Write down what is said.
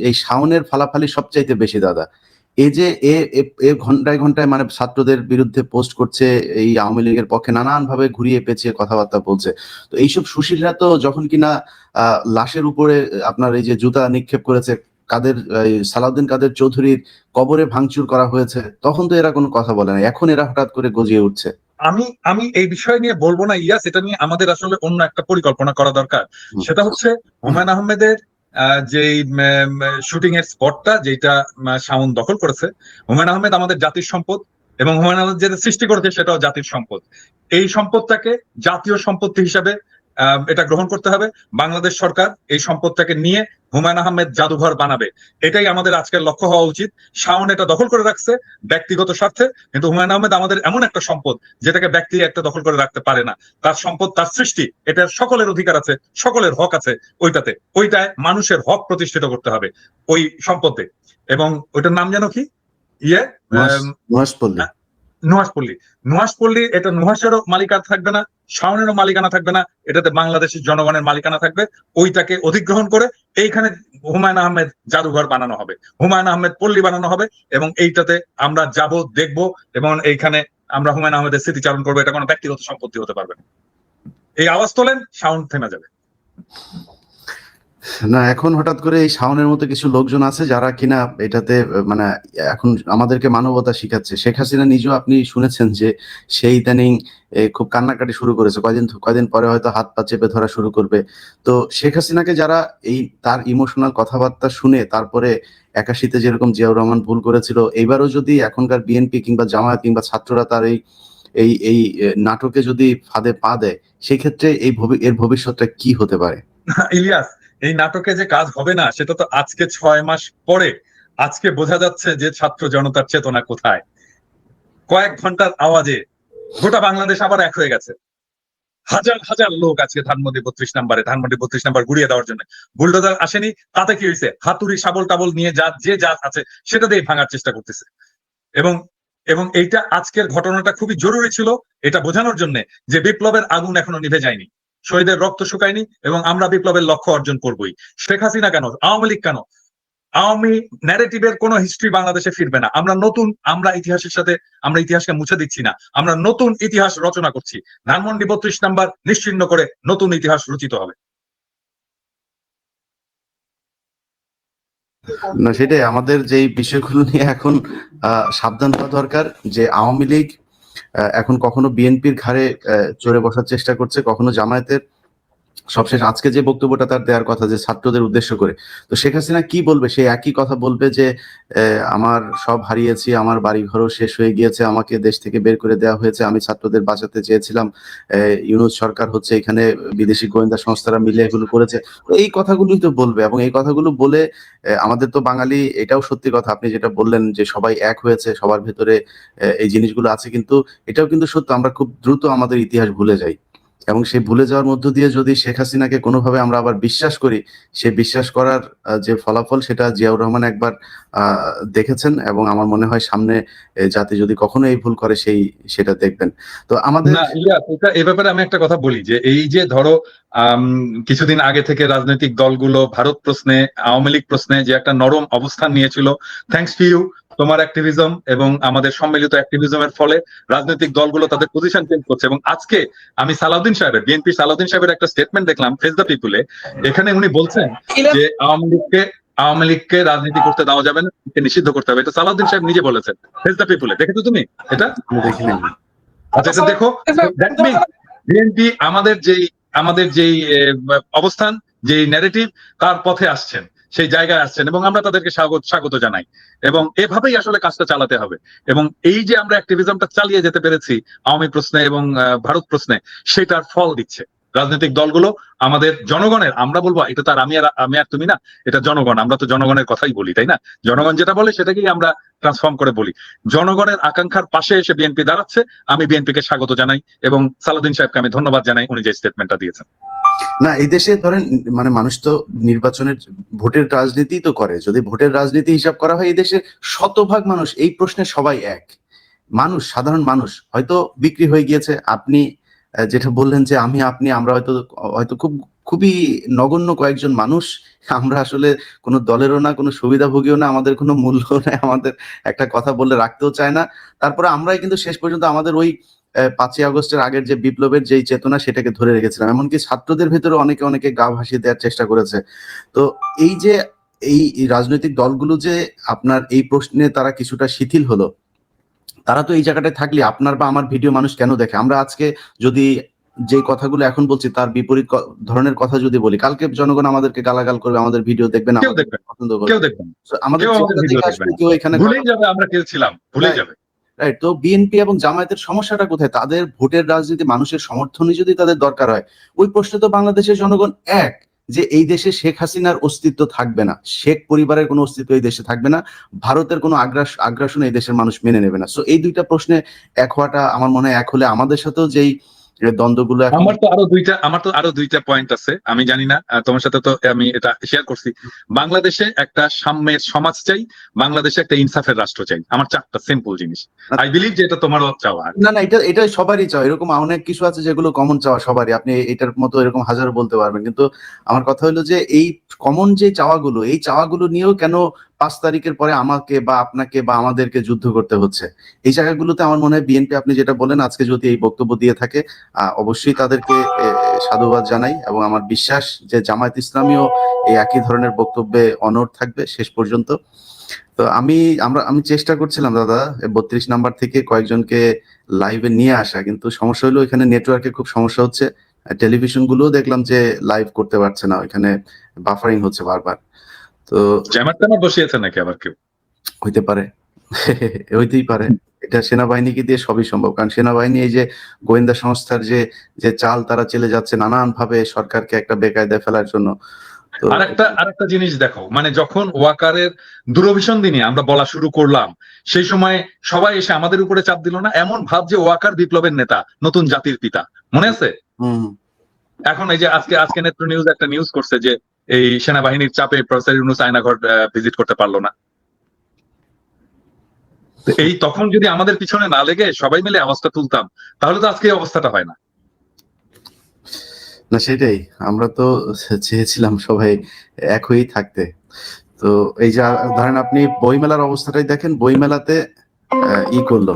এই শাওনের ফালাফালি সবচাইতে বেশি দাদা। এই যে এ ঘন্টায় ঘন্টায় মানে ছাত্রদের বিরুদ্ধে পোস্ট করছে, এই আওয়ামী লীগের পক্ষে নানান ভাবে ঘুরিয়ে পেঁচিয়ে কথাবার্তা বলছে। তো এইসব সুশীলরা তো যখন কিনা লাশের উপরে আপনার এই যে জুতা নিক্ষেপ করেছে, সালাউদ্দিন কাদের চৌধুরীর কবরে ভাঙচুর করা হয়েছে, তখন তো এরা কোনো কথা বলে না, এখন এরা হঠাৎ করে গজিয়ে উঠছে। আমি এই বিষয় নিয়ে বলবো না ইয়াস, এটা নিয়ে আমাদের আসলে অন্য একটা পরিকল্পনা করা দরকার। সেটা হচ্ছে হুমায়ুন আহমেদের যে শুটিং এর স্পটটা যেটা শাওন দখল করেছে, হুমায়ুন আহমেদ আমাদের জাতির সম্পদ, এবং হুমায়ুন আহমেদ যেটা সৃষ্টি করেছে সেটাও জাতির সম্পদ। এই সম্পদটাকে জাতীয় সম্পত্তি হিসাবে এটা গ্রহণ করতে হবে। বাংলাদেশ সরকার এই সম্পদটাকে নিয়ে হুমায়ুন আহমেদ জাদুঘর বানাবে, এটাই আমাদের আজকের লক্ষ্য হওয়া উচিত। শাওন এটা দখল করে রাখছে ব্যক্তিগত স্বার্থে, কিন্তু হুমায়ুন আহমেদ আমাদের এমন একটা সম্পদ যেটাকে ব্যক্তি একটা দখল করে রাখতে পারে না। তার সম্পদ, তার সৃষ্টি, এটার সকলের অধিকার আছে, সকলের হক আছে ওইটায় মানুষের হক প্রতিষ্ঠিত করতে হবে ওই সম্পদে। এবং ওইটার নাম যেন কি, নুহাশপল্লী। এটা নুহাশেরও মালিকানা থাকবে না, শাওনেরও মালিকানা থাকবে না, এটাতে বাংলাদেশের জনগণের মালিকানা থাকবে। ওইটাকে অধিগ্রহণ করে এইখানে হুমায়ুন আহমেদ জাদুঘর বানানো হবে, হুমায়ুন আহমেদ পল্লী বানানো হবে, এবং এইটাতে আমরা যাব, দেখব, এবং এইখানে আমরা হুমায়ুন আহমেদের স্মৃতিচারণ করবো। এটা কোনো ব্যক্তিগত সম্পত্তি হতে পারবে না। এই আওয়াজ তোলেন, শাওন থেমে যাবে না। এখন হঠাৎ করে এই শাওনের মতো কিছু লোকজন আছে যারা কিনা এটাতে মানে এখন আমাদেরকে মানবতা শিখাচ্ছে। শেখ হাসিনা নিজেও আপনি শুনেছেন যে সেই ইদানিং খুব কান্নাকাটি শুরু করেছে, কয়দিন পরে হয়তো হাত পা চেপে ধরা শুরু করবে। তো শেখ হাসিনাকে যারা এই তার ইমোশনাল কথাবার্তা শুনে তারপরে 81-তে যেরকম জিয়াউর রহমান ভুল করেছিল, এইবারও যদি এখনকার বিএনপি কিংবা জামায়াত কিংবা ছাত্ররা তার এই এই নাটকে যদি ফাঁদে পা দেয়, সেই ক্ষেত্রে এর ভবিষ্যৎটা কি হতে পারে? ইলিয়াস, এই নাটকে যে কাজ হবে না সেটা তো আজকে 6 মাস পরে আজকে বোঝা যাচ্ছে যে ছাত্র জনতার চেতনা কোথায়। কয়েক ঘন্টার আওয়াজে গোটা বাংলাদেশ আবার এক হয়ে গেছে। হাজার হাজার লোক আজকে ধানমন্ডি 32 নাম্বার গুড়িয়ে দেওয়ার জন্য। বুলডোজার আসেনি, তাতে কি হয়েছে? হাতুড়ি শাবল টাবল নিয়ে যে জাত আছে সেটা দিয়ে ভাঙার চেষ্টা করতেছে। এবং এবং এইটা আজকের ঘটনাটা খুবই জরুরি ছিল এটা বোঝানোর জন্য যে বিপ্লবের আগুন এখনো নিভে যায়নি, শহীদের রক্ত শুকায়নি, এবং আমরা বিপ্লবের লক্ষ্য অর্জন করবই। শেখ হাসিনা কেন, আওয়ামী লীগ কেন, আওয়ামী ন্যারেটিভের কোন হিস্ট্রি বাংলাদেশে ফিরবে না। আমরা ইতিহাসের সাথে আমরা ইতিহাসকে মুছে দিচ্ছি না, আমরা নতুন ইতিহাস রচনা করছি। ধানমন্ডি 32 নাম্বার নিশ্চিহ্ন করে নতুন ইতিহাস রচিত হবে। না, সেটাই আমাদের যে বিষয়গুলো নিয়ে এখন সাবধান হওয়া দরকার, যে আওয়ামী লীগ এখন কখনো বিএনপির ঘাড়ে চড়ে বসার চেষ্টা করছে, কখনো জামায়াতের। সবশেষ আজকে যে বক্তব্যটা তার দেওয়ার কথা যে ছাত্রদের উদ্দেশ্য করে, তো শেখ হাসিনা কি বলবে? সে একই কথা বলবে যে আমার সব হারিয়েছি, আমার বাড়ি ঘরও শেষ হয়ে গিয়েছে, আমাকে দেশ থেকে বের করে দেওয়া হয়েছে, আমি ছাত্রদের বাঁচাতে চেয়েছিলাম, ইউনূস সরকার হচ্ছে এখানে বিদেশি গোয়েন্দা সংস্থারা মিলে এগুলো করেছে। তো এই কথাগুলোই তো বলবে, এবং এই কথাগুলো বলে আমাদের তো বাঙালি, এটাও সত্যি কথা আপনি যেটা বললেন যে সবাই এক হয়েছে, সবার ভেতরে এই জিনিসগুলো আছে, কিন্তু এটাও কিন্তু সত্য আমরা খুব দ্রুত আমাদের ইতিহাস ভুলে যাই। এবং সেই ভুলে যাওয়ার মধ্য দিয়ে যদি শেখ হাসিনাকে কোনোভাবে আমরা আবার বিশ্বাস করি, সে বিশ্বাস করার যে ফলাফল সেটা জিয়াউর রহমান একবার দেখেছেন, এবং আমার মনে হয় সামনে জাতি যদি কখনো এই ভুল করে সেটা দেখবেন। তো আমাদের এ ব্যাপারে আমি একটা কথা বলি যে এই যে ধরো কিছুদিন আগে থেকে রাজনৈতিক দলগুলো ভারত প্রশ্নে, আওয়ামী লীগ প্রশ্নে যে একটা নরম অবস্থান নিয়েছিল, থ্যাঙ্কস টু ইউ, তোমার অ্যাক্টিভিজম এবং আমাদের সম্মিলিত অ্যাক্টিভিজমের ফলে রাজনৈতিক দলগুলো তাদের পজিশন চেঞ্জ করছে। এবং আজকে আমি বিএনপি সালাউদ্দিন সাহেবের একটা স্টেটমেন্ট দেখলাম ফেস দ্য পিপুলে। এখানে উনি বলছেন যে আওয়ামী লীগকে রাজনীতি করতে দেওয়া যাবে না, নিষিদ্ধ করতে হবে। এটা সালাউদ্দিন সাহেব নিজে বলেছেন ফেস দ্য পিপুলে। দেখেছো তুমি এটা? দেখিনি। আচ্ছা, দেখো, বিএনপি আমাদের যেই অবস্থান, যে ন্যারেটিভ, তার পথে আসছেন, সেই জায়গায় আসছেন, এবং আমরা তাদেরকে স্বাগত জানাই। এবং এভাবেই আসলে কাজটা চালাতে হবে। এবং এই যে আমরা অ্যাক্টিভিজমটা চালিয়ে যেতে পেরেছি আওয়ামী প্রশ্নে এবং ভারত প্রশ্নে, সেটার ফল দিচ্ছে রাজনৈতিক দলগুলো। আমাদের জনগণের, আমরা বলবো এটা তো আর আমি আর তুমি না, এটা জনগণ, আমরা তো জনগণের কথাই বলি, তাই না? জনগণ যেটা বলে সেটাকেই আমরা ট্রান্সফর্ম করে বলি। জনগণের আকাঙ্ক্ষার পাশে এসে বিএনপি দাঁড়াচ্ছে, আমি বিএনপিকে স্বাগত জানাই, এবং সালাউদ্দিন সাহেবকে আমি ধন্যবাদ জানাই উনি যে স্টেটমেন্টটা দিয়েছেন। না, এই দেশে ধরেন মানে মানুষ তো নির্বাচনের ভোটের রাজনীতি তো করে, যদি ভোটের রাজনীতি হিসাব করা হয় এই দেশের শতভাগ মানুষ এই প্রশ্নে সবাই এক। মানুষ, সাধারণ মানুষ হয়তো বিক্রি হয়ে গিয়েছে। আপনি যেটা বললেন যে আমরা হয়তো খুব খুবই নগণ্য কয়েকজন মানুষ। আমরা আসলে কোনো দলেরও না, কোনো সুবিধাভোগীও না, আমাদের কোনো মূল্য নাই, আমাদের একটা কথা বললে রাখতেও চায় না। তারপরে আমরাই কিন্তু শেষ পর্যন্ত আমাদের ওই ৫ই আগস্টের আগের যে বিপ্লবের যেই চেতনা সেটাকে ধরে রেখেছিলাম। এমনকি ছাত্রদের ভেতরে অনেকে গা ভাসিয়ে দেওয়ার চেষ্টা করেছে। তো এই যে এই রাজনৈতিক দলগুলো যে আপনার এই প্রশ্নে তারা কিছুটা শিথিল হলো, তারা তো এই জায়গাটায় থাকলে আপনার বা আমার ভিডিও মানুষ কেন দেখে? আমরা আজকে যদি যে কথাগুলো এখন বলছি তার বিপরীত ধরনের কথা যদি বলি, কালকে জনগণ আমাদেরকে গালাগাল করবে, আমাদের ভিডিও দেখবে না, কেউ আমাদের দেখবে না, পছন্দ কেউ করবে। দেখবে না, So আমাদের কেউ আমাদের চেহারা ভিডিও দেখে দেখবে আসলে না, কেউ এখানে ভুলেই যাবে আমরা কে ছিলাম, ভুলেই রাইট, যাবে। রাইট। তো বিএনপি এবং জামায়াতের সমস্যাটা কোথায়? তাদের ভোটের রাজনীতি, মানুষের সমর্থনই যদি তাদের দরকার হয়, ওই প্রশ্নে তো বাংলাদেশের জনগণ এক, যে এই দেশে শেখ হাসিনার অস্তিত্ব থাকবে না, শেখ পরিবারের কোনো অস্তিত্ব এই দেশে থাকবে না, ভারতের কোনো আগ্রাসন এই দেশের মানুষ মেনে নেবে না। সো এই দুইটা প্রশ্নে এক হওয়াটা আমার মনে হয়, এক হলে আমাদের সাথেও যেই দ্বন্দ্বগুলো এখন আমার তো আরো দুইটা পয়েন্ট আছে, আমি জানি না, তোমার সাথে তো আমি এটা শেয়ার করছি। বাংলাদেশে একটা সাম্যের সমাজ চাই, বাংলাদেশে একটা ইনসাফের রাষ্ট্র চাই, আমার 4টা সিম্পল জিনিস। আই বিলিভ যে এটা তোমারও চাওয়া। না, না, এটা সবারই চাওয়া। এরকম অনেক কিছু আছে যেগুলো কমন চাওয়া সবারই। আপনি এটার মতো এরকম হাজারো বলতে পারবেন। কিন্তু আমার কথা হলো যে এই কমন যে চাওয়াগুলো, এই চাওয়াগুলো নিয়েও কেন ৫ তারিখের পরে আমাকে বা আপনাকে বা আমাদেরকে যুদ্ধ করতে হচ্ছে? এই জায়গাগুলোতে আমার মনে হয় বিএনপি, আপনি যেটা বলেন, আজকে যদি এই বক্তব্য দিয়ে থাকে, অবশ্যই তাদেরকে সাধুবাদ জানাই, এবং আমার বিশ্বাস যে জামায়াত ইসলামীও এই একই ধরনের বক্তব্যে অনড় থাকবে শেষ পর্যন্ত। তো আমি চেষ্টা করছিলাম দাদা ৩২ নাম্বার থেকে কয়েকজনকে লাইভে নিয়ে আসা, কিন্তু সমস্যা হলো এখানে নেটওয়ার্কের খুব সমস্যা হচ্ছে। টেলিভিশন গুলোও দেখলাম যে লাইভ করতে পারছে না, ওইখানে বাফারিং হচ্ছে বারবার। তো জ্যামার ট্যামার বসিয়েছে নাকি আবার কেউ? হইতে পারে, হইতেই পারে। এটা সেনাবাহিনীকে দিয়ে সবই সম্ভব, কারণ সেনাবাহিনী এই যে গোয়েন্দা সংস্থার যে যে চাল তারা চেলে যাচ্ছে নানান ভাবে সরকারকে একটা বেকায়দায় ফেলার জন্য। তো আরেকটা জিনিস দেখো, মানে যখন ওয়াকারের দূরভিসন্ধি দিনে আমরা বলা শুরু করলাম, সেই সময় সবাই এসে আমাদের উপরে চাপ দিল না? এমন ভাব যে ওয়াকার বিপ্লবের নেতা, নতুন জাতির পিতা, মনে আছে? হুম, এখন এই যে আজকে নেত্র নিউজ একটা নিউজ করছে যে এই সেনাবাহিনীর চাপে প্রফেসর ইউনূস আয়নাঘর ভিজিট করতে পারলো না। তো এই তখন যদি আমাদের পিছনে না লেগে সবাই মিলে আওয়াজটা তুলতাম, তাহলে তো আজকে এই অবস্থাটা হয় না। না সেটাই, আমরা তো চেয়েছিলাম সবাই এক হয়েই থাকতে। তো এই যে ধরেন আপনি বইমেলার অবস্থাটাই দেখেন, বইমেলাতে ই করলো